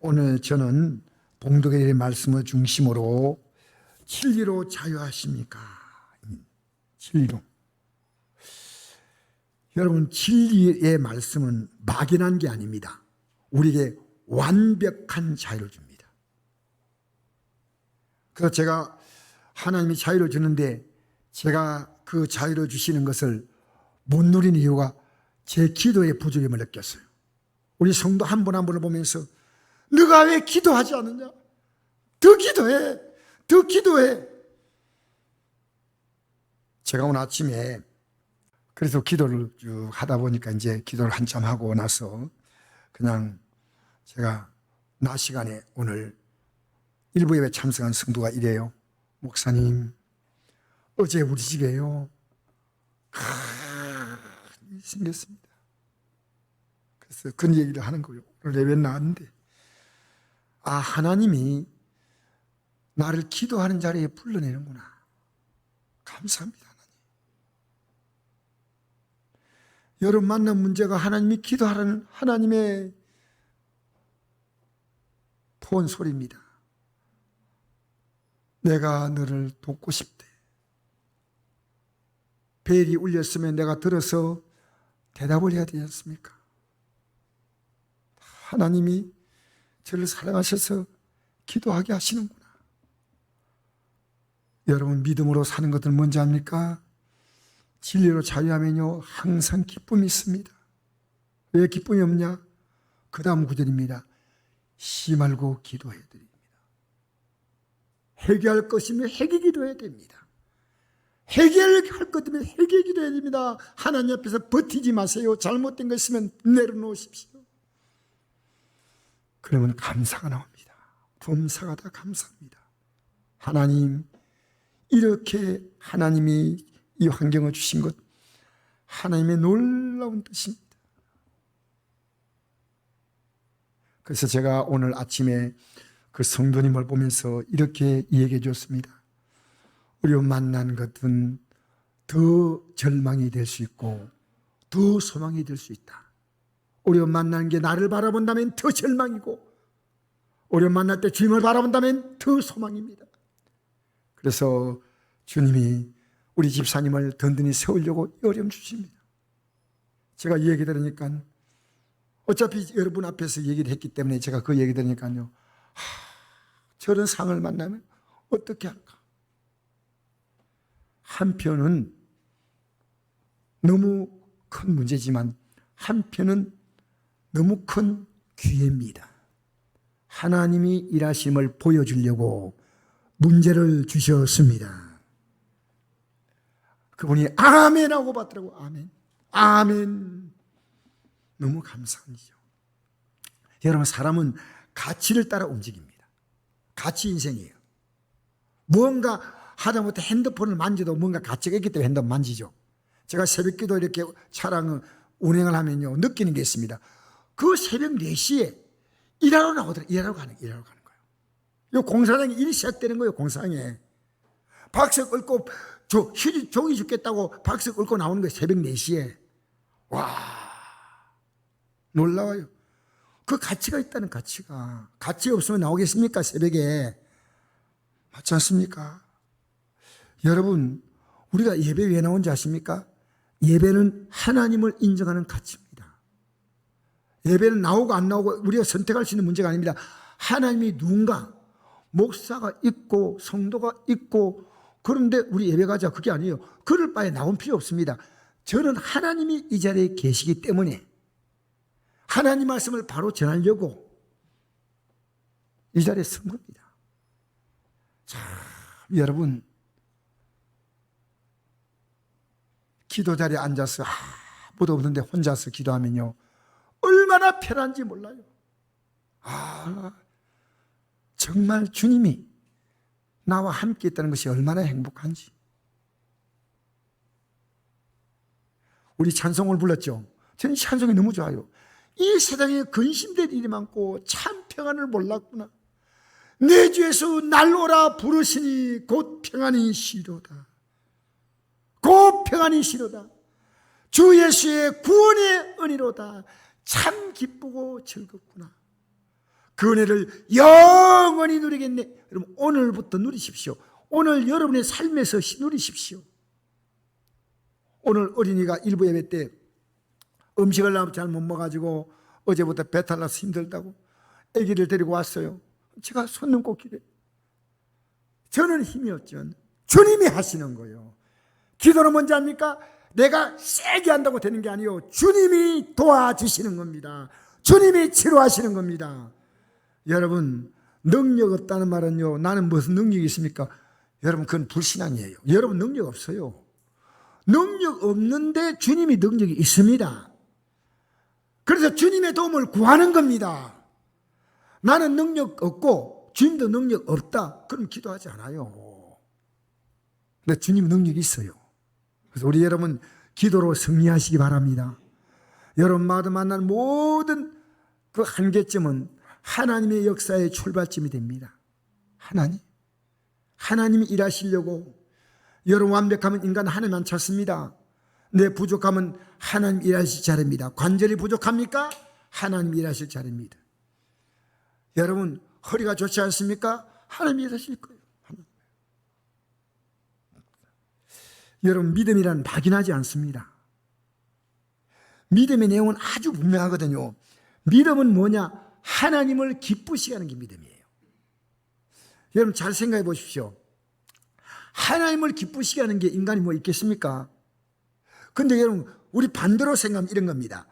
오늘 저는 봉독의 말씀을 중심으로 진리로 자유하십니까? 진리로. 여러분, 진리의 말씀은 막연한 게 아닙니다. 우리에게 완벽한 자유를 줍니다. 그래서 제가 하나님이 자유를 주는데 제가 그 자유를 주시는 것을 못 누리는 이유가 제 기도의 부족임을 느꼈어요. 우리 성도 한 분 한 분을 보면서 너가 왜 기도하지 않느냐? 더 기도해. 더 기도해. 제가 오늘 아침에 그래서 기도를 쭉 하다 보니까 이제 기도를 한참 하고 나서 그냥 제가 낮 시간에 오늘 일부 예배 참석한 성도가 이래요. 목사님, 어제 우리 집에요. 일이 생겼습니다. 그래서 그 얘기를 하는 거예요. 오늘 예배 나왔는데 하나님이 나를 기도하는 자리에 불러내는구나. 감사합니다. 여러분 만난 문제가 하나님이 기도하라는 하나님의 폰 소리입니다. 내가 너를 돕고 싶대. 벨이 울렸으면 내가 들어서 대답을 해야 되지 않습니까? 하나님이 저를 사랑하셔서 기도하게 하시는구나. 여러분 믿음으로 사는 것들 뭔지 압니까? 진리로 자유하면요 항상 기쁨이 있습니다. 왜 기쁨이 없냐? 그 다음 구절입니다. 쉬지 말고 기도해야 됩니다. 회개할 것이면 회개 기도해야 됩니다. 회개할 것이면 회개 기도해야 됩니다. 하나님 앞에서 버티지 마세요. 잘못된 거 있으면 내려놓으십시오. 그러면 감사가 나옵니다. 범사가 다 감사합니다. 하나님, 이렇게 하나님이 이 환경을 주신 것 하나님의 놀라운 뜻입니다. 그래서 제가 오늘 아침에 그 성도님을 보면서 이렇게 얘기해 줬습니다. 우리가 만난 것은 더 절망이 될 수 있고 더 소망이 될 수 있다. 우리가 만난 게 나를 바라본다면 더 절망이고 우리가 만날 때 주님을 바라본다면 더 소망입니다. 그래서 주님이 우리 집사님을 든든히 세우려고 어려움 주십니다. 제가 이 얘기 들으니까 어차피 여러분 앞에서 얘기를 했기 때문에 제가 그 얘기 들으니까요. 저런 상을 만나면 어떻게 할까? 한편은 너무 큰 문제지만 한편은 너무 큰 기회입니다. 하나님이 일하심을 보여주려고 문제를 주셨습니다. 그분이 아멘 하고 받더라고. 아멘. 아멘. 너무 감사한 일이죠. 여러분 사람은 가치를 따라 움직입니다. 가치 인생이에요. 무언가 하다못해 핸드폰을 만져도 뭔가 가치가 있기 때문에 핸드폰 만지죠. 제가 새벽기도 이렇게 차량 운행을 하면요 느끼는 게 있습니다. 그 새벽 4시에 일하러 나오더라고요. 일하러 가는 거예요. 이 공사장에 일이 시작되는 거예요. 공사장에 박스 끌고 휴지 종이 죽겠다고 박스 끌고 나오는 거예요. 새벽 4시에. 와, 놀라워요. 그 가치가 있다는 가치가. 가치 없으면 나오겠습니까? 새벽에. 맞지 않습니까? 여러분, 우리가 예배 왜 나온지 아십니까? 예배는 하나님을 인정하는 가치입니다. 예배는 나오고 안 나오고 우리가 선택할 수 있는 문제가 아닙니다. 하나님이 누군가 목사가 있고 성도가 있고 그런데 우리 예배 가자 그게 아니에요. 그럴 바에 나온 필요 없습니다. 저는 하나님이 이 자리에 계시기 때문에 하나님 말씀을 바로 전하려고 이 자리에 선 겁니다. 참 여러분 기도 자리에 앉아서 아무도 없는데 혼자서 기도하면요 얼마나 편한지 몰라요. 정말 주님이 나와 함께 있다는 것이 얼마나 행복한지. 우리 찬송을 불렀죠. 저는 이 찬송이 너무 좋아요. 이 세상에 근심될 일이 많고 참 평안을 몰랐구나. 내 주에서 날오라 부르시니 곧 평안이 시로다. 곧 평안이 시로다. 주 예수의 구원의 은혜로다. 참 기쁘고 즐겁구나. 그 은혜를 영원히 누리겠네. 여러분 오늘부터 누리십시오. 오늘 여러분의 삶에서 누리십시오. 오늘 어린이가 일부 예배 때 음식을 잘 못 먹어가지고 어제부터 배탈 나서 힘들다고 아기를 데리고 왔어요. 제가 손 넘고 기도해요. 저는 힘이 없죠. 주님이 하시는 거예요. 기도는 뭔지 압니까? 내가 세게 한다고 되는 게 아니에요. 주님이 도와주시는 겁니다. 주님이 치료하시는 겁니다. 여러분 능력 없다는 말은요, 나는 무슨 능력이 있습니까? 여러분 그건 불신앙이에요. 여러분 능력 없어요. 능력 없는데 주님이 능력이 있습니다. 그래서 주님의 도움을 구하는 겁니다. 나는 능력 없고 주님도 능력 없다, 그럼 기도하지 않아요. 근데 주님 능력이 있어요. 그래서 우리 여러분 기도로 승리하시기 바랍니다. 여러분마다 만난 모든 그 한계점은 하나님의 역사의 출발점이 됩니다. 하나님이 일하시려고, 여러분 완벽하면 인간 하나님 안 찾습니다. 내 부족하면 하나님 일하실 차례입니다. 관절이 부족합니까? 하나님 일하실 차례입니다. 여러분 허리가 좋지 않습니까? 하나님 일하실 거예요. 여러분 믿음이란 막연하지 않습니다. 믿음의 내용은 아주 분명하거든요. 믿음은 뭐냐? 하나님을 기쁘시게 하는 게 믿음이에요. 여러분 잘 생각해 보십시오. 하나님을 기쁘시게 하는 게 인간이 뭐 있겠습니까? 근데 여러분 우리 반대로 생각하면 이런 겁니다.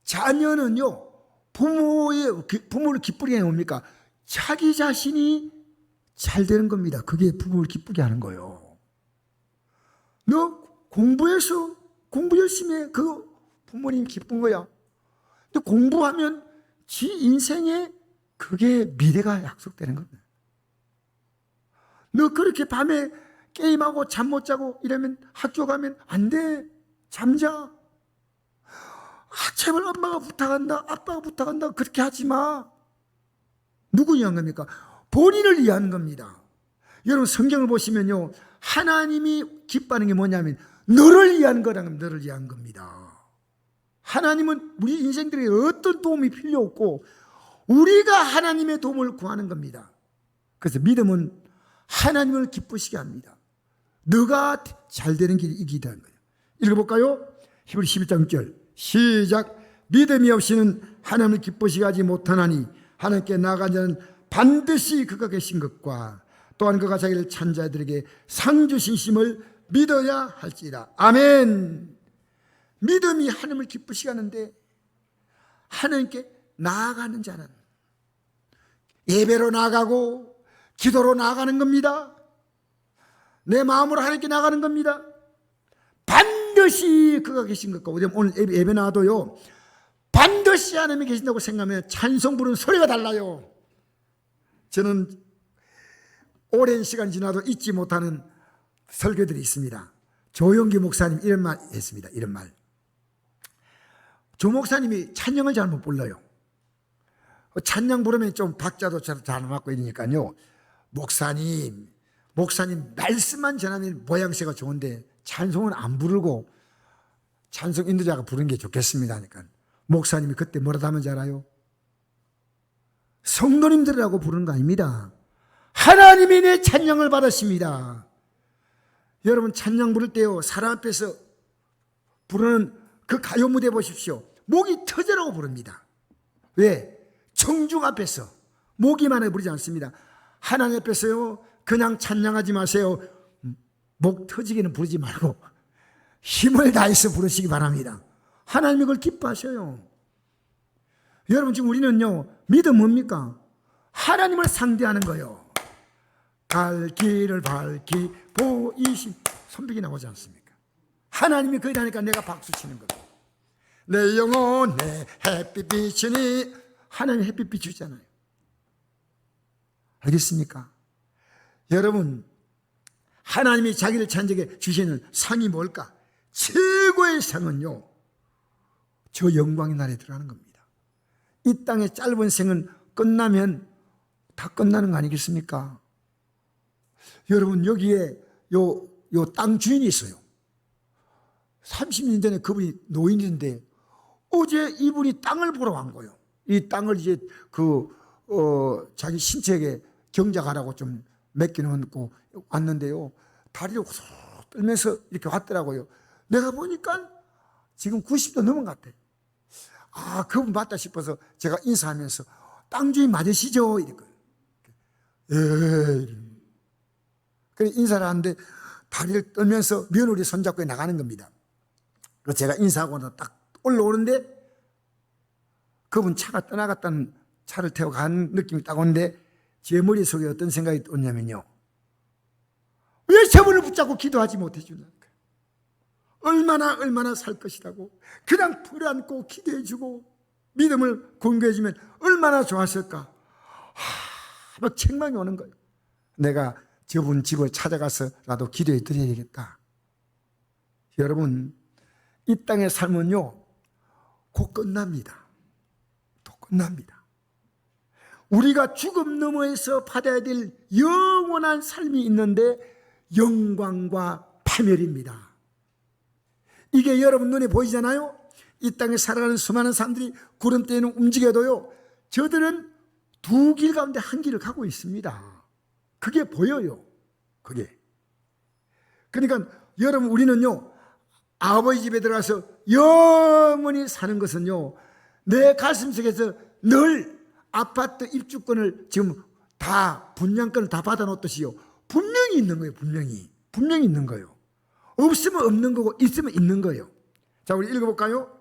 자녀는요, 부모를 기쁘게 하는 뭡니까? 자기 자신이 잘 되는 겁니다. 그게 부모를 기쁘게 하는 거예요. 너 공부 열심히 해. 그 부모님 기쁜 거야. 근데 공부하면 지 인생에 그게 미래가 약속되는 겁니다. 너 그렇게 밤에 게임하고 잠 못 자고 이러면 학교 가면 안 돼. 잠자. 제발 엄마가 부탁한다, 아빠가 부탁한다, 그렇게 하지 마. 누구 위한 겁니까? 본인을 위한 겁니다. 여러분 성경을 보시면요, 하나님이 기뻐하는 게 뭐냐면 너를 위한 거라는, 너를 위한 겁니다. 하나님은 우리 인생들에 어떤 도움이 필요 없고 우리가 하나님의 도움을 구하는 겁니다. 그래서 믿음은 하나님을 기쁘시게 합니다. 너가 잘 되는 길이 이 길이라는 거예요. 읽어볼까요? 히브리 11장 6절 시작. 믿음이 없이는 하나님을 기쁘시게 하지 못하나니 하나님께 나아간 자는 반드시 그가 계신 것과 또한 그가 자기를 찬 자들에게 상 주신심을 믿어야 할지라. 아멘. 믿음이 하나님을 기쁘시게 하는데, 하나님께 나아가는 자는 예배로 나아가고 기도로 나아가는 겁니다. 내 마음으로 하나님께 나아가는 겁니다. 반드시 그가 계신 것과, 오늘 예배 나와도요, 반드시 하나님이 계신다고 생각하면 찬송 부르는 소리가 달라요. 저는 오랜 시간 지나도 잊지 못하는 설교들이 있습니다. 조용기 목사님 이런 말 했습니다. 이런 말. 조 목사님이 찬양을 잘 못 불러요. 찬양 부르면 좀 박자도 잘 맞고 이러니까요, 목사님 말씀만 전하면 모양새가 좋은데 찬송은 안 부르고 찬송 인도자가 부르는 게 좋겠습니다 하니까 목사님이 그때 뭐라고 하면 줄 알아요? 성도님들이라고 부르는 거 아닙니다. 하나님이 내 찬양을 받으십니다. 여러분 찬양 부를 때요, 사람 앞에서 부르는 그 가요 무대 보십시오. 목이 터져라고 부릅니다. 왜? 청중 앞에서 목이만 해 부르지 않습니다. 하나님 앞에서요, 그냥 찬양하지 마세요. 목 터지게는 부르지 말고 힘을 다해서 부르시기 바랍니다. 하나님이 그걸 기뻐하셔요. 여러분 지금 우리는요, 믿음 뭡니까? 하나님을 상대하는 거예요. 갈 길을 밝히 보이신, 손뼉이 나오지 않습니까? 하나님이 거기다니까 내가 박수 치는 거예요. 내 영혼에 햇빛 비치니, 하나님 햇빛 비추잖아요. 알겠습니까? 여러분, 하나님이 자기를 찬적에 주시는 상이 뭘까? 최고의 상은요, 저 영광의 날에 들어가는 겁니다. 이 땅의 짧은 생은 끝나면 다 끝나는 거 아니겠습니까? 여러분 여기에 요 땅 주인이 있어요. 30년 전에 그분이 노인인데 어제 이분이 땅을 보러 간 거예요. 이 땅을 이제 자기 신체에게 경작하라고 좀 맡겨놓고 왔는데요. 다리를 호소 떨면서 이렇게 왔더라고요. 내가 보니까 지금 90도 넘은 것 같아요. 아, 그분 맞다 싶어서 제가 인사하면서 땅 주인 맞으시죠? 이랬거든요. 예. 그래 인사를 하는데 다리를 떨면서 며느리 손잡고 나가는 겁니다. 그래서 제가 인사하고 딱 올라오는데 그분 차가 떠나갔다는 차를 태워 간 느낌이 딱 오는데 제 머릿속에 어떤 생각이 오냐면요. 왜 저분을 붙잡고 기도하지 못해 주나? 얼마나 살 것이라고 그냥 풀어안고 기도해주고 믿음을 공개해주면 얼마나 좋았을까. 막 책망이 오는 거예요. 내가 저분 집을 찾아가서라도 기도해 드려야겠다. 여러분, 이 땅의 삶은요 곧 끝납니다. 또 끝납니다. 우리가 죽음 너머에서 받아야 될 영원한 삶이 있는데 영광과 파멸입니다. 이게 여러분 눈에 보이잖아요. 이 땅에 살아가는 수많은 사람들이 구름대에는 움직여도요 저들은 두 길 가운데 한 길을 가고 있습니다. 그게 보여요. 그게. 그러니까 여러분 우리는요 아버지 집에 들어가서 영원히 사는 것은요 내 가슴속에서 늘 아파트 입주권을 지금 다 분양권을 다 받아놓듯이요 분명히 있는 거예요. 분명히 있는 거예요. 없으면 없는 거고 있으면 있는 거예요. 자, 우리 읽어볼까요?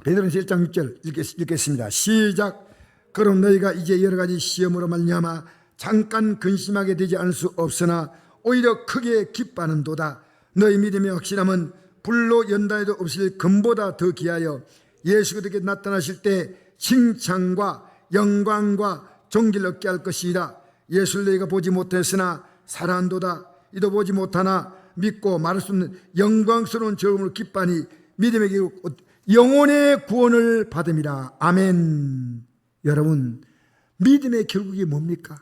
베드로전서 1장 6절 읽겠습니다. 시작. 그럼 너희가 이제 여러 가지 시험으로 말미암아 잠깐 근심하게 되지 않을 수 없으나 오히려 크게 기뻐하는도다. 너희 믿음의 확실함은 불로 연단해도 없을 금보다 더 귀하여 예수 그리스도께 나타나실 때 칭찬과 영광과 존귀를 얻게 할 것이라. 예수를 너희가 보지 못했으나 사랑한도다. 이도 보지 못하나 믿고 말할 수 없는 영광스러운 즐거움으로 기뻐하니 믿음의 결국 영혼의 구원을 받음이라. 아멘. 여러분, 믿음의 결국이 뭡니까?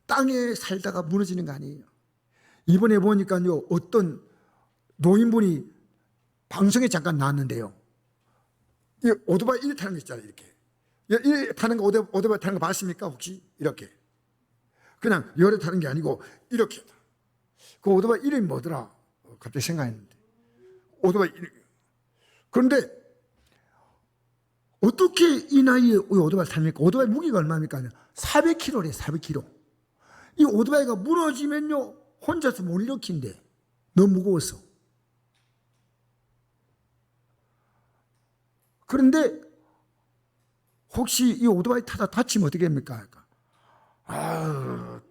땅에 살다가 무너지는 거 아니에요. 이번에 보니까요 어떤 노인분이 방송에 잠깐 나왔는데요, 이 오토바이 이렇게 타는 거 있잖아요. 이렇게 타는 거, 오토바이 타는 거 봤습니까 혹시? 이렇게 그냥 열에 타는 게 아니고 이렇게. 그 오토바이 이름이 뭐더라? 갑자기 생각했는데. 오토바이 이름. 그런데 어떻게 이 나이에 오토바이 탑니까? 오토바이 무게가 얼마입니까? 400kg래. 400kg. 이 오토바이가 무너지면요 혼자서 못 일으킨대. 너무 무거워서. 그런데 혹시 이 오토바이 타다 다치면 어떻게 합니까?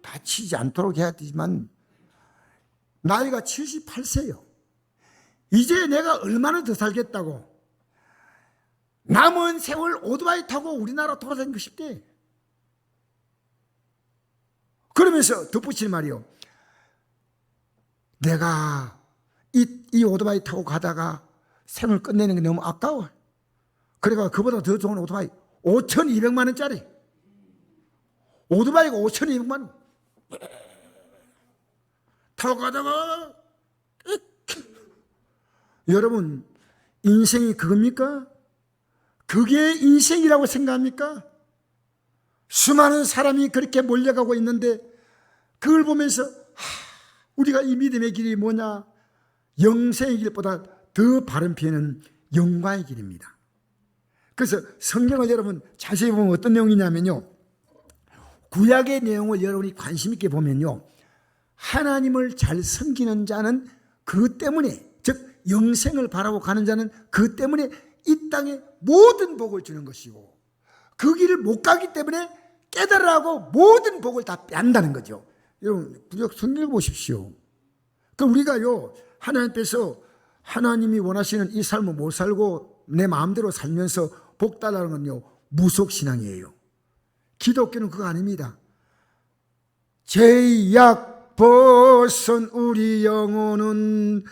다치지 않도록 해야 되지만 나이가 78세요. 이제 내가 얼마나 더 살겠다고 남은 세월 오토바이 타고 우리나라 돌아다니고 싶대. 그러면서 덧붙이는 말이요. 내가 이 오토바이 타고 가다가 생을 끝내는 게 너무 아까워. 그러니까 그보다 더 좋은 오토바이 5,200만 원짜리 오토바이가 5,200만 원 타고 가다가 여러분 인생이 그겁니까? 그게 인생이라고 생각합니까? 수많은 사람이 그렇게 몰려가고 있는데 그걸 보면서 우리가 이 믿음의 길이 뭐냐? 영생의 길보다 더 바른 편은 영광의 길입니다. 그래서 성경을 여러분 자세히 보면 어떤 내용이냐면요, 구약의 내용을 여러분이 관심 있게 보면요, 하나님을 잘 섬기는 자는 그 때문에, 즉 영생을 바라고 가는 자는 그 때문에 이 땅에 모든 복을 주는 것이고, 그 길을 못 가기 때문에 깨달으라고 모든 복을 다 뺀다는 거죠. 여러분 구약 성경을 보십시오. 그럼 우리가요 하나님 앞에서 하나님이 원하시는 이 삶을 못 살고 내 마음대로 살면서 복 달라는 건요 무속신앙이에요. 기독교는 그거 아닙니다. 죄악 벗은 우리 영혼은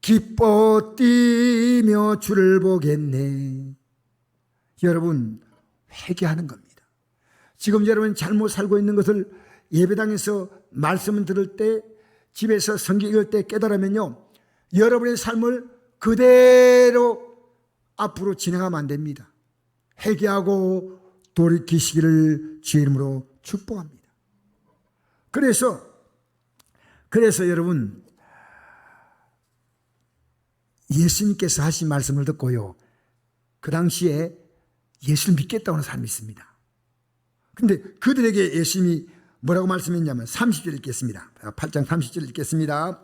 기뻐 뛰며 주를 보겠네. 여러분 회개하는 겁니다. 지금 여러분 잘못 살고 있는 것을 예배당에서 말씀을 들을 때, 집에서 성경 읽을 때 깨달으면요 여러분의 삶을 그대로 앞으로 진행하면 안 됩니다. 회개하고 돌이키시기를 주의 이름으로 축복합니다. 그래서 여러분, 예수님께서 하신 말씀을 듣고요, 그 당시에 예수를 믿겠다고 하는 사람이 있습니다. 근데 그들에게 예수님이 뭐라고 말씀했냐면 30절 읽겠습니다. 8장 30절 읽겠습니다.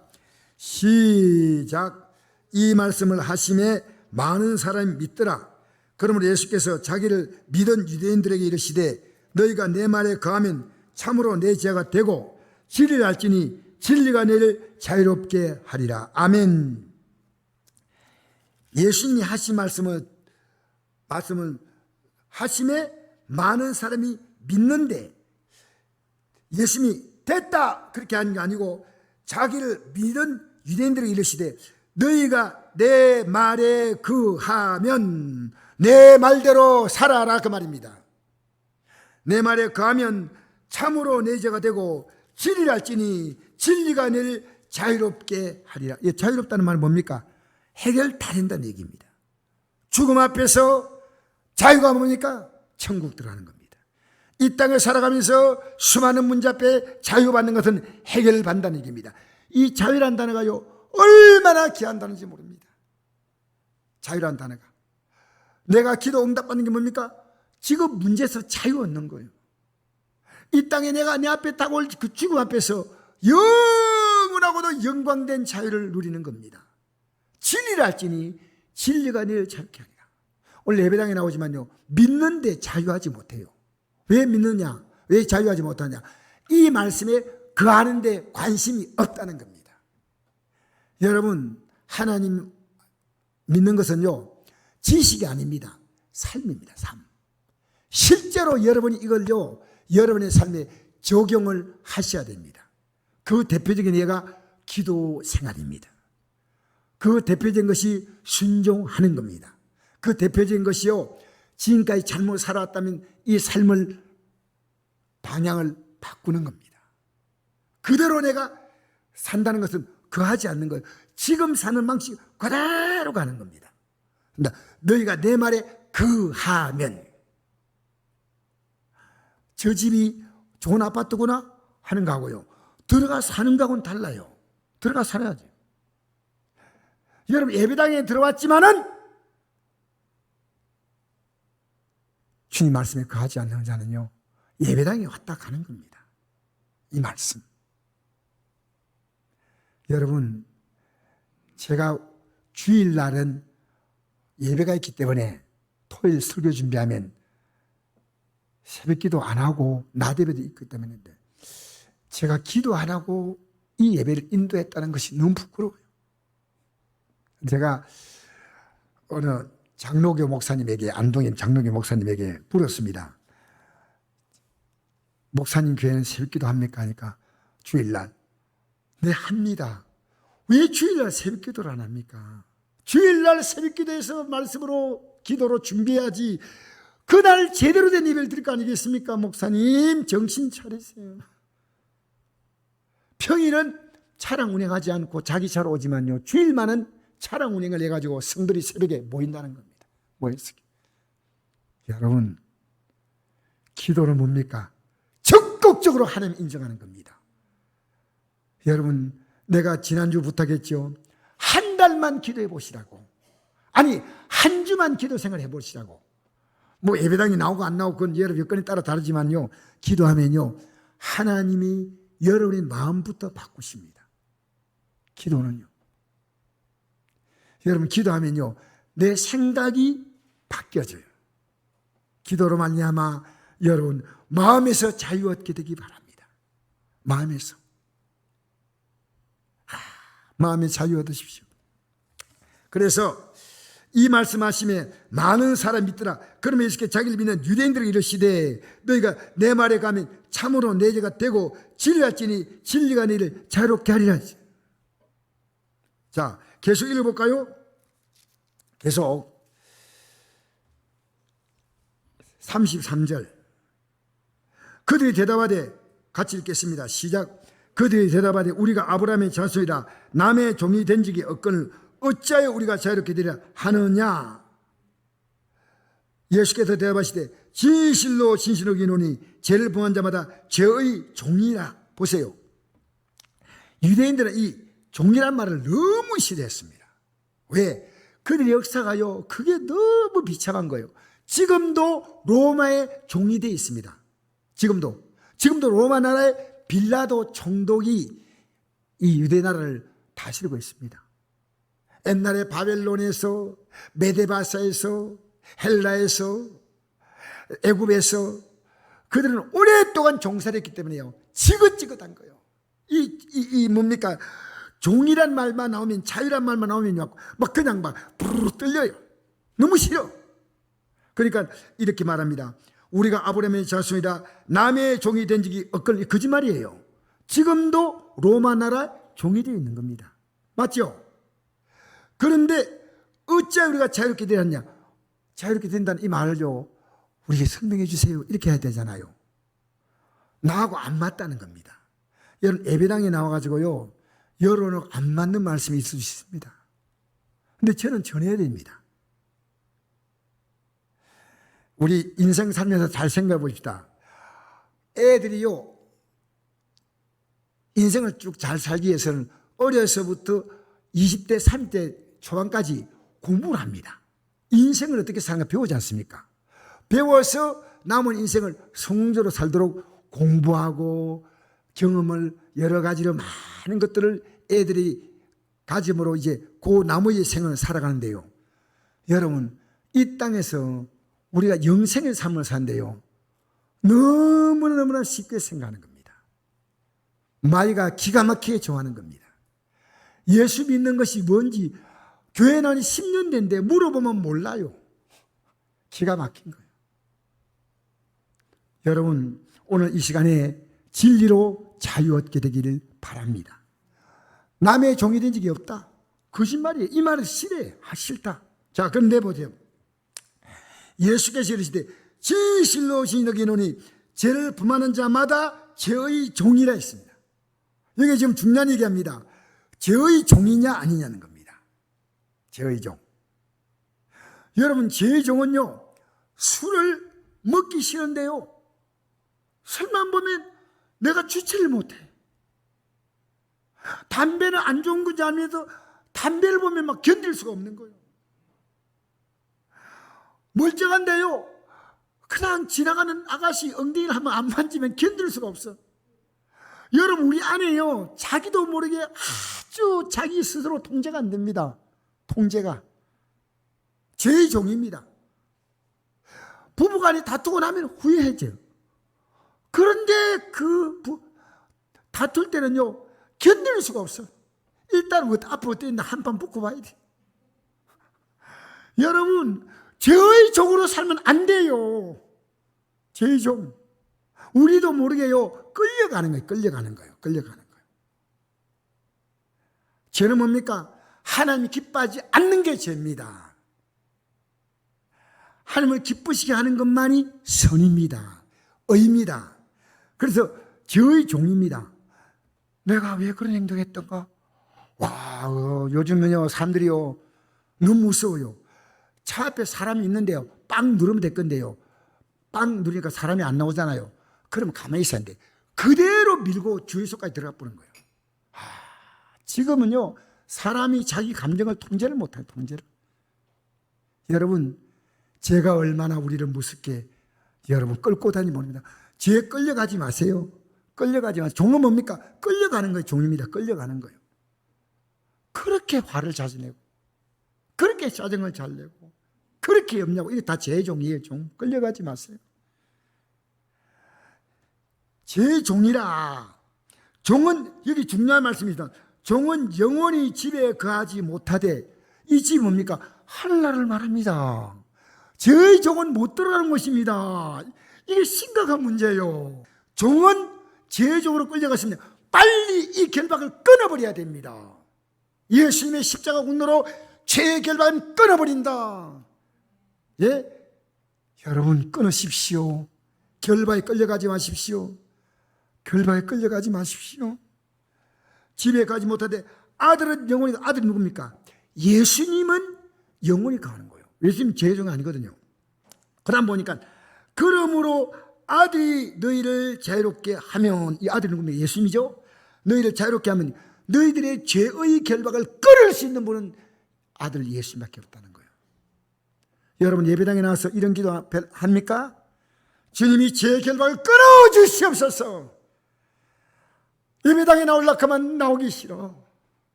시작. 이 말씀을 하심에 많은 사람이 믿더라. 그러므로 예수께서 자기를 믿은 유대인들에게 이르시되 너희가 내 말에 거하면 참으로 내 제자가 되고 진리를 알지니 진리가 너희를 자유롭게 하리라. 아멘. 예수님이 하신 말씀을 하심에 많은 사람이 믿는데, 예수님이 됐다 그렇게 하는 게 아니고 자기를 믿은 유대인들에게 이르시되 너희가 내 말에 거하면 내 말대로 살아라, 그 말입니다. 내 말에 거하면 참으로 내 제자가 되고 진리를 알지니 진리가 너희를 자유롭게 하리라. 이 자유롭다는 말은 뭡니까? 해결 다 된다는 얘기입니다. 죽음 앞에서 자유가 뭡니까? 천국 들어가는 겁니다. 이 땅을 살아가면서 수많은 문제 앞에 자유받는 것은 해결을 받는다는 얘기입니다. 이 자유라는 단어가요, 얼마나 귀한 단어인지 모릅니다. 자유라는 단어가. 내가 기도 응답받는 게 뭡니까? 지금 문제에서 자유 얻는 거예요. 이 땅에 내가 내 앞에 다가올 그 죽음 앞에서 영원하고도 영광된 자유를 누리는 겁니다. 진리를 알지니 진리가 너희를 자유케 하리라. 오늘 예배당에 나오지만요, 믿는데 자유하지 못해요. 왜 믿느냐? 왜 자유하지 못하냐? 이 말씀에 거하는데 관심이 없다는 겁니다. 여러분, 하나님 믿는 것은요, 지식이 아닙니다. 삶입니다. 삶. 실제로 여러분이 이걸요, 여러분의 삶에 적용을 하셔야 됩니다. 그 대표적인 예가 기도 생활입니다. 그 대표적인 것이 순종하는 겁니다. 그 대표적인 것이요, 지금까지 잘못 살아왔다면 이 삶을 방향을 바꾸는 겁니다. 그대로 내가 산다는 것은 거하지 않는 거예요. 지금 사는 방식 그대로 가는 겁니다. 너희가 내 말에 거하면, 저 집이 좋은 아파트구나 하는 거하고요, 들어가 사는 거하고는 달라요. 들어가 살아야죠. 여러분, 예배당에 들어왔지만은 주님 말씀에 거하지 않는 자는요, 예배당에 왔다 가는 겁니다. 이 말씀. 여러분, 제가 주일날은 예배가 있기 때문에 토요일 설교 준비하면 새벽 기도 안 하고 낮 예배도 있기 때문에 제가 기도 안 하고 이 예배를 인도했다는 것이 너무 부끄러워요. 제가 어느 장로교 목사님에게, 안동인 장로교 목사님에게 물었습니다. 목사님 교회는 새벽기도 합니까? 하니까 주일날. 네, 합니다. 왜 주일날 새벽기도를 안 합니까? 주일날 새벽기도에서 말씀으로 기도로 준비해야지 그날 제대로 된 예배를 드릴 거 아니겠습니까? 목사님 정신 차리세요. 평일은 차량 운행하지 않고 자기 차로 오지만요, 주일만은 차량 운행을 해가지고 성들이 새벽에 모인다는 겁니다. 모였어요. 여러분, 기도는 뭡니까? 적극적으로 하나님 인정하는 겁니다. 여러분, 내가 지난주 부탁했죠. 한 달만 기도해 보시라고. 아니, 한 주만 기도 생활해 보시라고. 뭐 예배당이 나오고 안 나오고 그건 여러분 여건에 따라 다르지만요, 기도하면요, 하나님이 여러분의 마음부터 바꾸십니다. 기도는요. 여러분, 기도하면요, 내 생각이 바뀌어져요. 기도로 말미암아 여러분 마음에서 자유 얻게 되기 바랍니다. 마음에서. 마음에 자유 얻으십시오. 그래서 이 말씀하심에 많은 사람이 믿더라. 그러면 예수께 자기를 믿는 유대인들에게 이르시되 너희가 내 말에 가면 참으로 내 제자가 되고 진리할지니 진리가 너희를 자유롭게 하리라. 자, 계속 읽어볼까요? 계속 33절. 그들이 대답하되, 같이 읽겠습니다. 시작. 그들이 대답하되 우리가 아브라함의 자손이라 남의 종이 된 적이 없거늘 어찌하여 우리가 자유롭게 되리라 하느냐. 예수께서 대답하시되 진실로 진실로 이노니 죄를 범한 자마다 죄의 종이라. 보세요. 유대인들은 이 종이란 말을 너무 싫어했습니다. 왜? 그들의 역사가요, 그게 너무 비참한 거예요. 지금도 로마의 종이 되어 있습니다. 지금도 로마 나라의 빌라도 총독이 이 유대 나라를 다스리고 있습니다. 옛날에 바벨론에서, 메데바사에서, 헬라에서, 애굽에서 그들은 오랫동안 종살이 했기 때문에요, 지긋지긋한 거예요. 이 뭡니까? 종이란 말만 나오면, 자유란 말만 나오면 막 그냥 막 부르르 떨려요. 너무 싫어. 그러니까 이렇게 말합니다. 우리가 아브라함의 자손이다 남의 종이 된 적이 없거늘. 거짓말이에요. 지금도 로마 나라 종이 되어 있는 겁니다. 맞죠? 그런데 어찌 우리가 자유롭게 되었냐? 자유롭게 된다는 이 말을요, 우리에게 설명해 주세요. 이렇게 해야 되잖아요. 나하고 안 맞다는 겁니다. 여러분, 예배당에 나와가지고요, 여러분하고 안 맞는 말씀이 있을 수 있습니다. 근데 저는 전해야 됩니다. 우리 인생 살면서 잘 생각해 봅시다. 애들이요, 인생을 쭉 잘 살기 위해서는 어려서부터 20대, 30대 초반까지 공부를 합니다. 인생을 어떻게 사는가 배우지 않습니까? 배워서 남은 인생을 성공적으로 살도록 공부하고 경험을 여러 가지로 많은 것들을 애들이 가짐으로 이제 그 나머지 생을 살아가는데요. 여러분, 이 땅에서 우리가 영생의 삶을 사는데요, 너무나 쉽게 생각하는 겁니다. 마이가 기가 막히게 좋아하는 겁니다. 예수 믿는 것이 뭔지 교회 나온 지 10년 됐는데 물어보면 몰라요. 기가 막힌 거예요. 여러분, 오늘 이 시간에 진리로 자유 얻게 되기를 바랍니다. 남의 종이 된 적이 없다. 거짓말이에요. 이 말을 싫어해. 싫다. 자, 그럼 내보세요. 예수께서 이르시되 진실로 진실이노니 죄를 범하는 자마다 죄의 종이라 했습니다. 여기 지금 중요한 얘기합니다. 죄의 종이냐 아니냐는 겁니다. 죄의 종. 여러분, 죄의 종은요, 술을 먹기 싫은데요, 술만 보면 내가 주체를 못해. 담배는 안 좋은 건지 알면서 담배를 보면 막 견딜 수가 없는 거예요. 멀쩡한데요, 그냥 지나가는 아가씨 엉덩이를 한번 안 만지면 견딜 수가 없어. 여러분, 우리 안에요, 자기도 모르게 아주 자기 스스로 통제가 안 됩니다. 통제가. 죄의 종입니다. 부부간에 다투고 나면 후회해져요. 그런데 다툴 때는요, 견딜 수가 없어. 일단 앞으로 뛰는데 한판 붙고 봐야 돼. 여러분, 죄의 종으로 살면 안 돼요. 죄의 종. 우리도 모르게요, 끌려가는 거예요. 죄는 뭡니까? 하나님이 기뻐하지 않는 게 죄입니다. 하나님을 기쁘시게 하는 것만이 선입니다. 의입니다. 그래서 죄의 종입니다. 내가 왜 그런 행동했던가? 요즘은요, 사람들이요, 너무 무서워요. 차 앞에 사람이 있는데요, 빵 누르면 될 건데요, 빵 누르니까 사람이 안 나오잖아요. 그러면 가만히 있어야 하는데 그대로 밀고 주유소까지 들어가 보는 거예요. 지금은요, 사람이 자기 감정을 통제를 못해요. 통제를. 여러분, 죄가 얼마나 우리를 무섭게 여러분 끌고 다니면 모릅니다. 죄에 끌려가지 마세요. 끌려가지 마세요. 종은 뭡니까? 끌려가는 거예요. 종입니다. 끌려가는 거예요. 그렇게 화를 자주 내고, 그렇게 짜증을 잘 내고, 그렇게 염려하고, 이게 다 죄의 종이에요. 종. 끌려가지 마세요. 죄의 종이라. 종은, 여기 중요한 말씀입니다. 종은 영원히 집에 거하지 못하되, 이 집이 뭡니까? 하늘나라를 말합니다. 죄의 종은 못 들어가는 것입니다. 이게 심각한 문제예요. 종은 죄의 종으로 끌려갔으면 빨리 이 결박을 끊어버려야 됩니다. 예수님의 십자가 공로로 죄의 결박은 끊어버린다. 예? 여러분, 끊으십시오. 결박에 끌려가지 마십시오. 결박에 끌려가지 마십시오. 집에 가지 못하되 아들은 영원히, 아들이 누굽니까? 예수님은 영원히 가는 거예요. 예수님 죄의 종이 아니거든요. 그 다음 보니까 그러므로 아들이 너희를 자유롭게 하면, 이 아들은 누구면 예수님이죠. 너희를 자유롭게 하면 너희들의 죄의 결박을 끊을 수 있는 분은 아들 예수님밖에 없다는 거예요. 여러분 예배당에 나와서 이런 기도 합니까? 주님이 죄 결박을 끊어주시옵소서. 예배당에 나오려고 하면 나오기 싫어.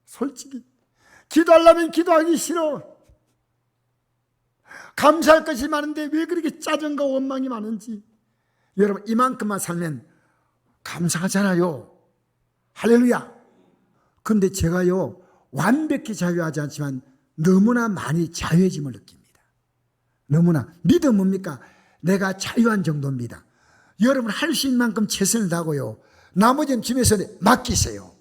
솔직히 기도하려면 기도하기 싫어. 감사할 것이 많은데 왜 그렇게 짜증과 원망이 많은지. 여러분 이만큼만 살면 감사하잖아요. 할렐루야. 그런데 제가요 완벽히 자유하지 않지만 너무나 많이 자유해짐을 느낍니다. 너무나. 믿음 뭡니까? 내가 자유한 정도입니다. 여러분 할 수 있는 만큼 최선을 다하고요, 나머지는 주변에서 맡기세요.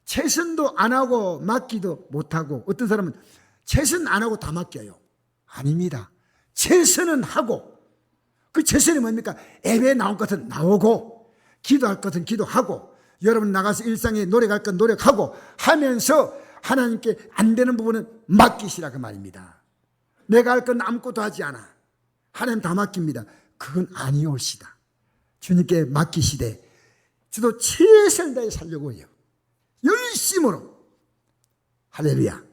최선도 안 하고 맡기도 못하고, 어떤 사람은 최선 안 하고 다 맡겨요. 아닙니다. 최선은 하고, 그 최선이 뭡니까? 예배에 나올 것은 나오고, 기도할 것은 기도하고, 여러분 나가서 일상에 노력할 건 노력하고 하면서 하나님께 안 되는 부분은 맡기시라 그 말입니다. 내가 할 건 아무것도 하지 않아. 하나님 다 맡깁니다. 그건 아니올시다. 주님께 맡기시되 저도 최선을 다해 살려고 해요. 열심으로. 할렐루야.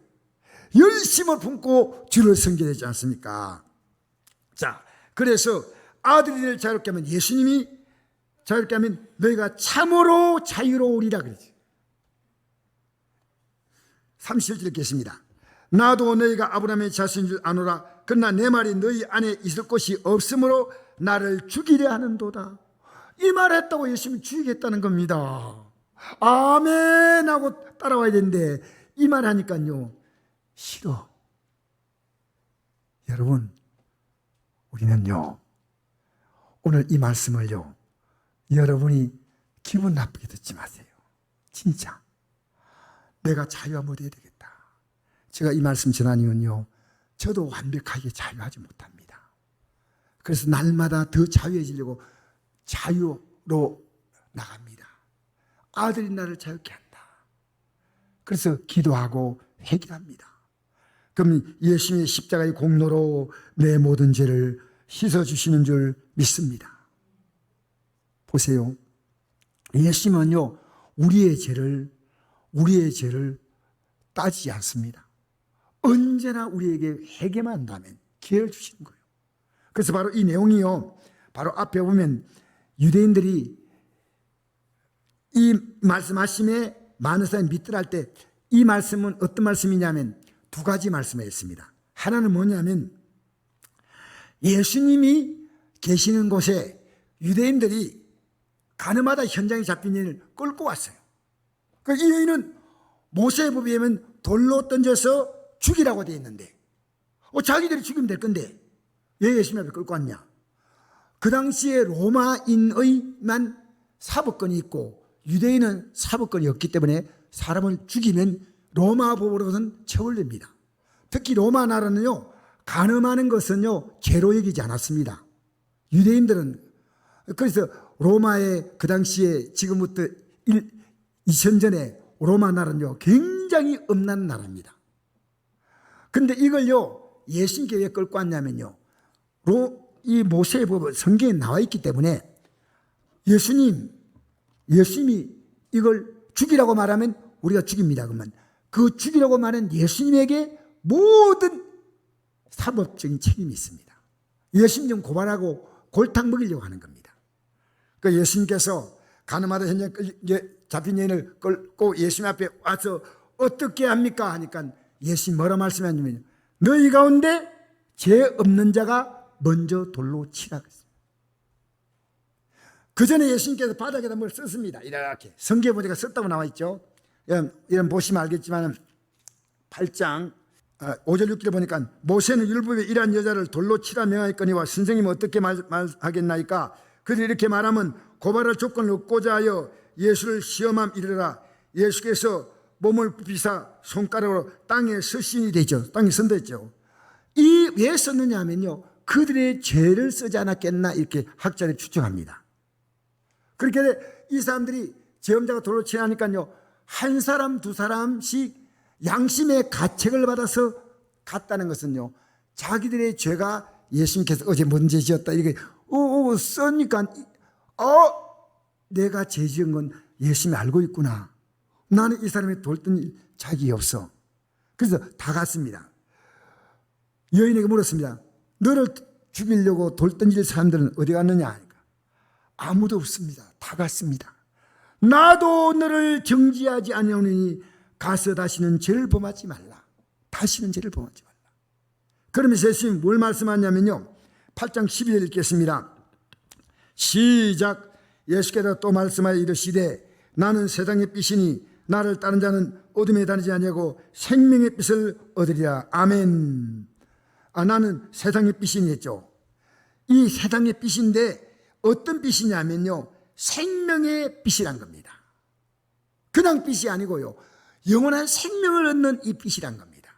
열심을 품고 주를 섬겨야 되지 않습니까? 자, 그래서 아들이를 자유롭게 하면, 예수님이 자유롭게 하면 너희가 참으로 자유로우리라 그러지. 37절 읽겠습니다. 나도 너희가 아브라함의 자손인 줄 아노라. 그러나 내 말이 너희 안에 있을 곳이 없으므로 나를 죽이려 하는도다. 이 말했다고 예수님이 죽이겠다는 겁니다. 아멘 하고 따라와야 되는데 이 말 하니까요 싫어. 여러분 우리는요 오늘 이 말씀을요 여러분이 기분 나쁘게 듣지 마세요. 진짜 내가 자유하면 어디 해야 되겠다. 제가 이 말씀 전하니면요 저도 완벽하게 자유하지 못합니다. 그래서 날마다 더 자유해지려고 자유로 나갑니다. 아들이 나를 자유케 한다. 그래서 기도하고 회개합니다. 그럼 예수님의 십자가의 공로로 내 모든 죄를 씻어주시는 줄 믿습니다. 보세요. 예수님은요 우리의 죄를 따지지 않습니다. 언제나 우리에게 회개만 한다면 기회를 주시는 거예요. 그래서 바로 이 내용이요, 바로 앞에 보면 유대인들이 이 말씀하심에 많은 사람이 믿더라 할 때 이 말씀은 어떤 말씀이냐면 두 가지 말씀을 했습니다. 하나는 뭐냐면 예수님이 계시는 곳에 유대인들이 가늠하다 현장에 잡힌 여인을 끌고 왔어요. 이 여인은 모세의 법에 의하면 돌로 던져서 죽이라고 되어 있는데 자기들이 죽이면 될 건데 왜 예수님 앞에 끌고 왔냐? 그 당시에 로마인의만 사법권이 있고 유대인은 사법권이 없기 때문에 사람을 죽이면 로마 법으로는 처벌됩니다. 특히 로마 나라는요 간음하는 것은요 죄로 여기지 않았습니다. 유대인들은 그래서 로마의 그 당시에 지금부터 2000 전에 로마 나라는요 굉장히 엄난 나라입니다. 근데 이걸요 예수님께 왜 끌고 왔냐면요 이 모세의 법은 성경에 나와 있기 때문에 예수님이 이걸 죽이라고 말하면 우리가 죽입니다. 그러면 그 죽이라고 말하는 예수님에게 모든 사법적인 책임이 있습니다. 예수님 좀 고발하고 골탕 먹이려고 하는 겁니다. 그 예수님께서 가늠하다 현장 잡힌 여인을 끌고 예수님 앞에 와서 어떻게 합니까? 하니까 예수님 뭐라 말씀하냐면 너희 가운데 죄 없는 자가 먼저 돌로 치라 그랬어요. 그 전에 예수님께서 바닥에다 뭘 썼습니다. 이렇게 성경에 보니까 썼다고 나와 있죠. 이런 보시면 알겠지만 8장 5절 6절에 보니까 모세는 율법에 이러한 여자를 돌로 치라 명하였거니와 선생님은 어떻게 말하겠나이까? 그들이 이렇게 말하면 고발할 조건을 얻고자 하여 예수를 시험함 이르라. 예수께서 몸을 굽히사 손가락으로 땅에 서신이 되죠. 땅에 선다 했죠. 이 왜 썼느냐 하면요 그들의 죄를 쓰지 않았겠나 이렇게 학자들이 추정합니다. 그렇게 이 사람들이 죄범자가 돌로 치하니까요 한 사람 두 사람씩 양심의 가책을 받아서 갔다는 것은요 자기들의 죄가 예수님께서 어제 뭔 죄 지었다 이렇게 써니까 내가 죄 지은 건 예수님이 알고 있구나. 나는 이 사람이 돌던 자격이 없어. 그래서 다 갔습니다. 여인에게 물었습니다. 너를 죽이려고 돌 던질 사람들은 어디 갔느냐? 아무도 없습니다. 다 갔습니다. 나도 너를 정지하지 아니하노니 가서 다시는 죄를 범하지 말라. 다시는 죄를 범하지 말라. 그러면서 예수님이 뭘 말씀하냐면요, 8장 12절 읽겠습니다. 시작. 예수께서 또 말씀하여 이르시되 나는 세상의 빛이니 나를 따른 자는 어둠에 다니지 아니하고 생명의 빛을 얻으리라. 아멘. 나는 세상의 빛이니 했죠. 이 세상의 빛인데 어떤 빛이냐면요, 생명의 빛이란 겁니다. 그냥 빛이 아니고요, 영원한 생명을 얻는 이 빛이란 겁니다.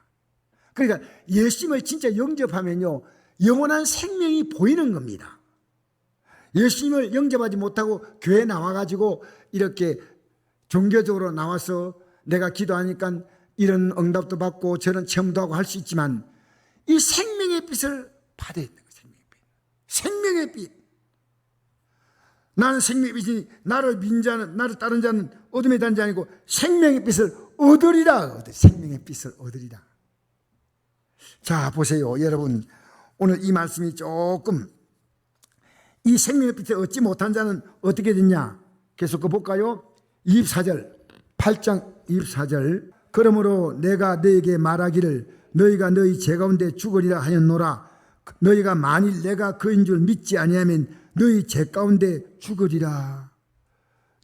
그러니까 예수님을 진짜 영접하면요, 영원한 생명이 보이는 겁니다. 예수님을 영접하지 못하고 교회에 나와가지고 이렇게 종교적으로 나와서 내가 기도하니까 이런 응답도 받고 저런 체험도 하고 할 수 있지만 이 생명의 빛을 받아야 되는 거예요. 생명의 빛. 나는 생명의 빛이니 나를 믿는 자는, 나를 따른 자는 어둠에 다니지 아니고 생명의 빛을 얻으리라. 생명의 빛을 얻으리라. 자, 보세요. 여러분, 오늘 이 말씀이 조금, 이 생명의 빛을 얻지 못한 자는 어떻게 됐냐? 계속 볼까요? 24절, 8장 24절. 그러므로 내가 너에게 말하기를 너희가 너희 죄 가운데 죽으리라 하였노라. 너희가 만일 내가 그인 줄 믿지 아니하면 너희 죄 가운데 죽으리라.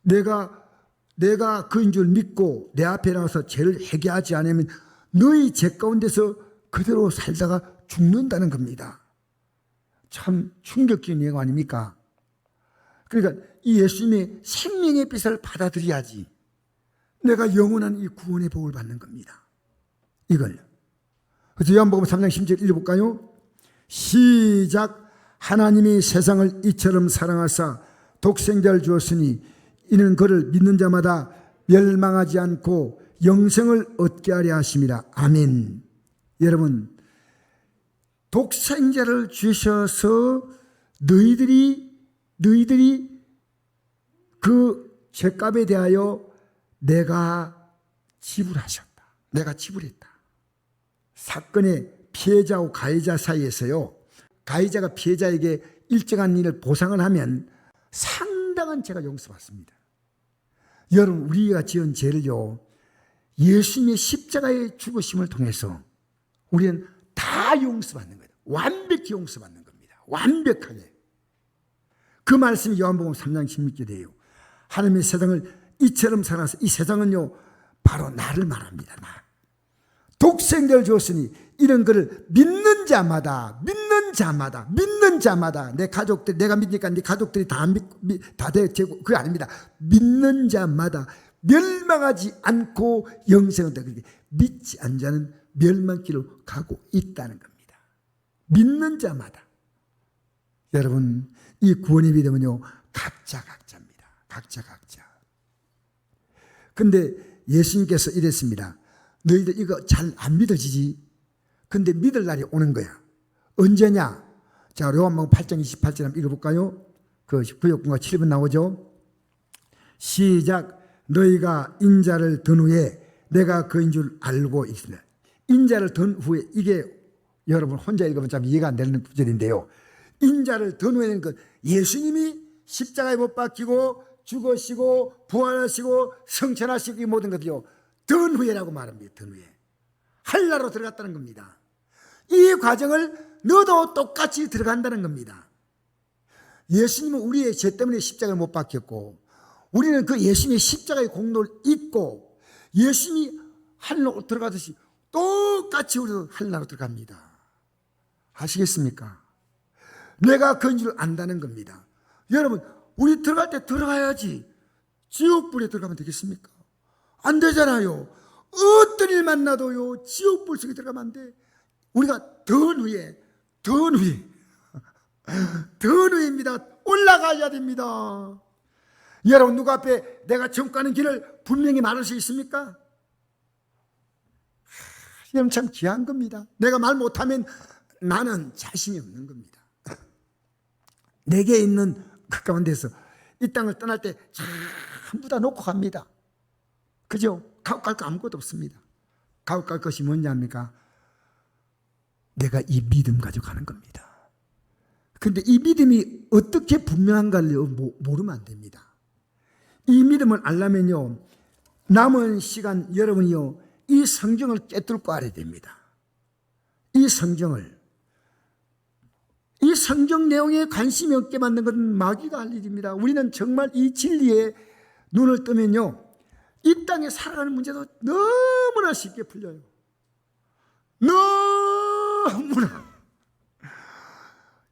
내가 그인 줄 믿고 내 앞에 나와서 죄를 회개하지 않으면 너희 죄 가운데서 그대로 살다가 죽는다는 겁니다. 참 충격적인 내용 아닙니까? 그러니까 이 예수님의 생명의 빛을 받아들여야지 내가 영원한 이 구원의 복을 받는 겁니다. 이걸. 그래서 요한복음 3장 10절 읽어볼까요? 시작. 하나님이 세상을 이처럼 사랑하사 독생자를 주었으니 이는 그를 믿는 자마다 멸망하지 않고 영생을 얻게 하려 하심이라. 아멘. 여러분, 독생자를 주셔서 너희들이 그 죄값에 대하여 내가 지불하셨다. 내가 지불했다. 사건의 피해자와 가해자 사이에서요, 가해자가 피해자에게 일정한 일을 보상을 하면 상당한 죄가 용서받습니다. 여러분, 우리가 지은 죄를요, 예수님의 십자가의 죽으심을 통해서 우리는 다 용서받는 거예요. 완벽히 용서받는 겁니다. 완벽하게. 그 말씀이 요한복음 3장 16절이에요. 하나님의 세상을 이처럼 사랑하사, 이 세상은요 바로 나를 말합니다. 나. 독생자를 주었으니 이런 그를 믿는 자마다 내 가족들, 내가 믿으니까 네 가족들이 다 되고, 그게 아닙니다. 믿는 자마다 멸망하지 않고 영생을 얻게, 믿지 않는 자는 멸망길로 가고 있다는 겁니다. 믿는 자마다. 여러분, 이 구원의 믿음은요 각자입니다. 각자. 근데 예수님께서 이랬습니다. 너희들 이거 잘 안 믿어지지? 근데 믿을 날이 오는 거야. 언제냐? 자, 요한복음 8장 28절 한번 읽어볼까요? 그 구역군과 7번 나오죠? 시작. 너희가 인자를 든 후에 내가 그인 줄 알고 있으라. 인자를 든 후에, 이게 여러분 혼자 읽으면 참 이해가 안 되는 구절인데요. 인자를 든 후에는 그 예수님이 십자가에 못 박히고 죽으시고 부활하시고 성천하시고 이 모든 것들요 든 후에라고 말합니다. 든 후에 한나라로 들어갔다는 겁니다. 이 과정을 너도 똑같이 들어간다는 겁니다. 예수님은 우리의 죄 때문에 십자가에 못 박혔고 우리는 그 예수님의 십자가의 공로를 잊고 예수님이 한나라로 들어가듯이 똑같이 우리도 한나라로 들어갑니다. 아시겠습니까? 내가 그인 줄 안다는 겁니다. 여러분, 우리 들어갈 때 들어가야지 지옥불에 들어가면 되겠습니까? 안 되잖아요. 어떤 일 만나도요 지옥불 속에 들어가면 안 돼. 우리가 든 후에입니다. 올라가야 됩니다. 여러분, 누구 앞에 내가 천국 가는 길을 분명히 말할 수 있습니까? 여러분, 참 귀한 겁니다. 내가 말 못하면 나는 자신이 없는 겁니다. 내게 있는 그 가운데서 이 땅을 떠날 때 전부 다 놓고 갑니다. 그죠? 가고 갈 거 아무것도 없습니다. 가고 갈 것이 뭔지 압니까? 내가 이 믿음 가지고 가는 겁니다. 그런데 이 믿음이 어떻게 분명한가를 모르면 안 됩니다. 이 믿음을 알려면요, 남은 시간 여러분이요, 이 성경을 깨뚫고 알아야 됩니다. 이 성경을. 이 성경 내용에 관심이 없게 만든 건 마귀가 할 일입니다. 우리는 정말 이 진리에 눈을 뜨면요, 이 땅에 살아가는 문제도 너무나 쉽게 풀려요. 너무나.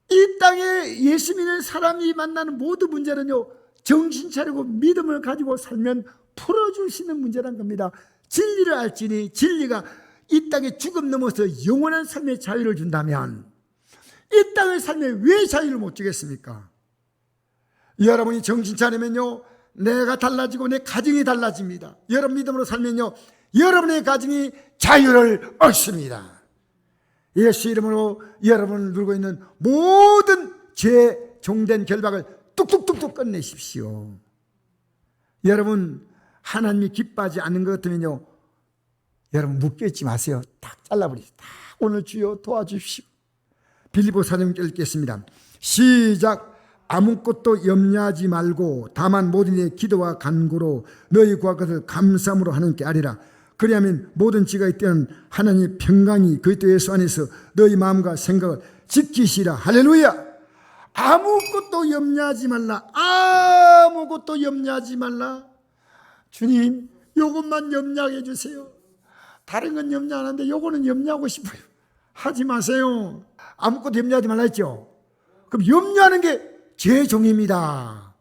이 땅에 예수 믿는 사람이 만나는 모든 문제는요, 정신 차리고 믿음을 가지고 살면 풀어줄 수 있는 문제란 겁니다. 진리를 알지니 진리가 이 땅에 죽음 넘어서 영원한 삶의 자유를 준다면 이 땅의 삶에 왜 자유를 못 주겠습니까? 여러분이 정신 차리면요, 내가 달라지고 내 가정이 달라집니다. 여러분 믿음으로 살면요, 여러분의 가정이 자유를 얻습니다. 예수 이름으로 여러분을 누르고 있는 모든 죄 종된 결박을 뚝뚝뚝뚝 끝내십시오. 여러분 하나님이 기뻐하지 않는 것 같으면요, 여러분 묶여있지 마세요. 딱 잘라버리세요. 딱 오늘 주여 도와주십시오. 빌립보 4장 읽겠습니다. 시작. 아무것도 염려하지 말고 다만 모든 일에 기도와 간구로 너희 구할 것을 감사함으로 하나님께 아뢰라. 그리하면 모든 지각이 뛰어난 하나님의 평강이 그리스도 예수 안에서 너희 마음과 생각을 지키시라. 할렐루야. 아무것도 염려하지 말라. 아무것도 염려하지 말라. 주님, 요것만 염려해 주세요. 다른 건 염려 안 하는데 요거는 염려하고 싶어요. 하지 마세요. 아무것도 염려하지 말라 했죠. 그럼 염려하는 게 죄의 종입니다.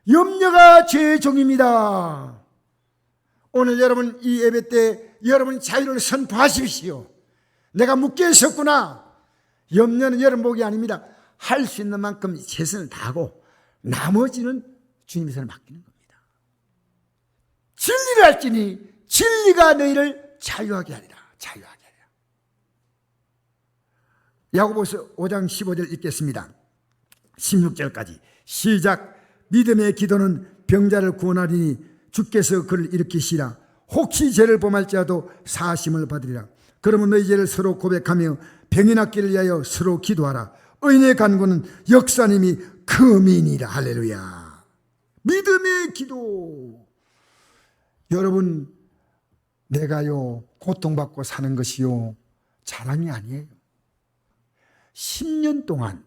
염려가 죄의 종입니다. 오늘 여러분 이 예배 때 여러분이 자유를 선포하십시오. 내가 묶여 있었구나. 염려는 여러분 복이 아닙니다. 할 수 있는 만큼 최선을 다하고 나머지는 주님의 손에 맡기는 겁니다. 진리를 알지니 진리가 너희를 자유하게 하리라. 자유하게 하리라. 야고보서 5장 15절 읽겠습니다. 16절까지 시작. 믿음의 기도는 병자를 구원하리니 주께서 그를 일으키시라. 혹시 죄를 범할지라도 사하심을 받으리라. 그러면 너희 죄를 서로 고백하며 병이 낫기를 위하여 서로 기도하라. 의인의 간구는 역사님이 크민이라. 할렐루야. 믿음의 기도. 여러분, 내가요 고통받고 사는 것이요 자랑이 아니에요. 10년 동안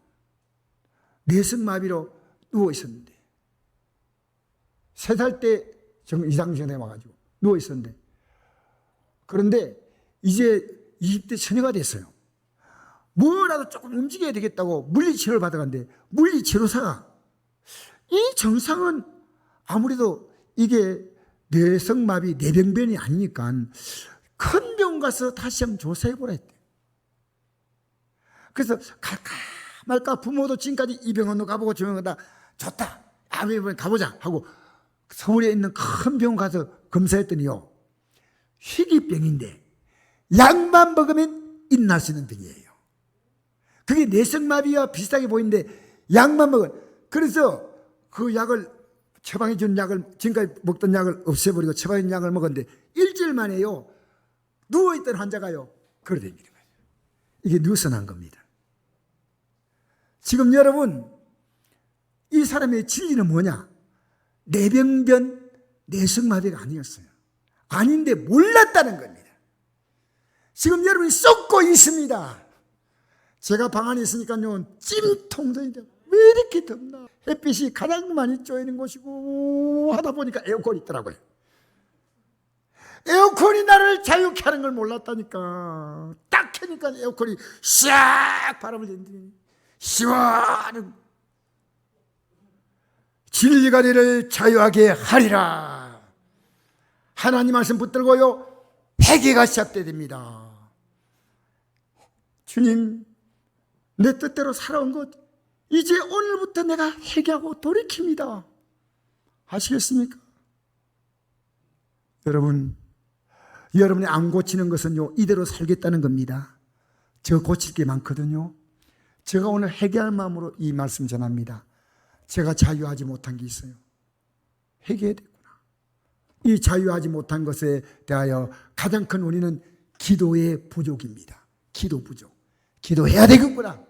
내성마비로 누워 있었는데 3살 때 이상증에 와가지고 누워 있었는데, 그런데 이제 20대 처녀가 됐어요. 뭐라도 조금 움직여야 되겠다고 물리치료를 받아갔는데 물리치료사가 이 증상은 아무래도 이게 뇌성마비 뇌병변이 아니니까 큰 병원 가서 다시 한번 조사해보라 했대. 그래서 갈까 말까 부모도 지금까지 이 병원도 가보고 저 병원 가다 좋다, 이번에 가보자 하고 서울에 있는 큰 병원 가서 검사했더니요, 희귀병인데 약만 먹으면 인날 수 있는 병이에요. 그게 뇌성마비와 비슷하게 보이는데 약만 먹은, 그래서 그 약을 처방해 준 약을 지금까지 먹던 약을 없애버리고 처방해 준 약을 먹었는데 일주일 만에요 누워있던 환자가요 걸어다니는 거예요. 이게 누선한 겁니다. 지금 여러분 이 사람의 진리는 뭐냐? 뇌병변 뇌성마비가 아니었어요. 아닌데 몰랐다는 겁니다. 지금 여러분이 썩고 있습니다. 제가 방 안에 있으니까요 찜통전이다. 왜 이렇게 덥나? 햇빛이 가장 많이 쬐는 곳이고 하다 보니까 에어컨이 있더라고요. 에어컨이 나를 자유케 하는 걸 몰랐다니까. 딱 켜니까 에어컨이 샥 바람을 내더니 시원한 진리가 너를 자유하게 하리라. 하나님 말씀 붙들고요 회개가 시작돼야 됩니다. 주님, 내 뜻대로 살아온 것 이제 오늘부터 내가 회개하고 돌이킵니다. 아시겠습니까? 여러분, 여러분이 안 고치는 것은요 이대로 살겠다는 겁니다. 저 고칠 게 많거든요. 제가 오늘 회개할 마음으로 이 말씀 전합니다. 제가 자유하지 못한 게 있어요. 회개해야 되구나. 이 자유하지 못한 것에 대하여 가장 큰 원인은 기도의 부족입니다. 기도 부족. 기도해야 되겠구나.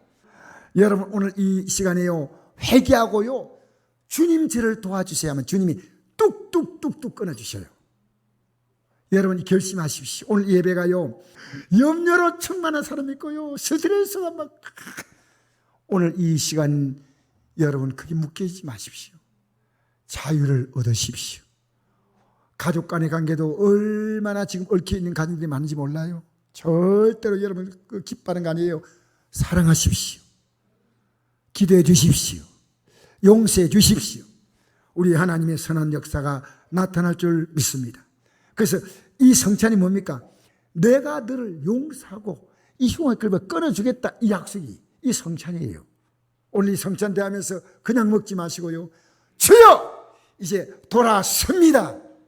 여러분 오늘 이 시간에요, 회개하고요, 주님 저를 도와주세요 하면 주님이 뚝뚝뚝뚝 끊어주셔요. 여러분 결심하십시오. 오늘 예배가요, 염려로 충만한 사람이 있고요, 스트레스가 막, 오늘 이 시간 여러분 크게 묶이지 마십시오. 자유를 얻으십시오. 가족 간의 관계도 얼마나 지금 얽혀 있는 가정들이 많은지 몰라요. 절대로 여러분 그 기뻐하는 거 아니에요. 사랑하십시오. 기도해 주십시오. 용서해 주십시오. 우리 하나님의 선한 역사가 나타날 줄 믿습니다. 그래서 이 성찬이 뭡니까? 내가 너를 용서하고 이 흉의 끌고 끊어주겠다, 이 약속이 이 성찬이에요. 오늘 이 성찬 대하면서 그냥 먹지 마시고요, 주여 이제 돌아섭니다.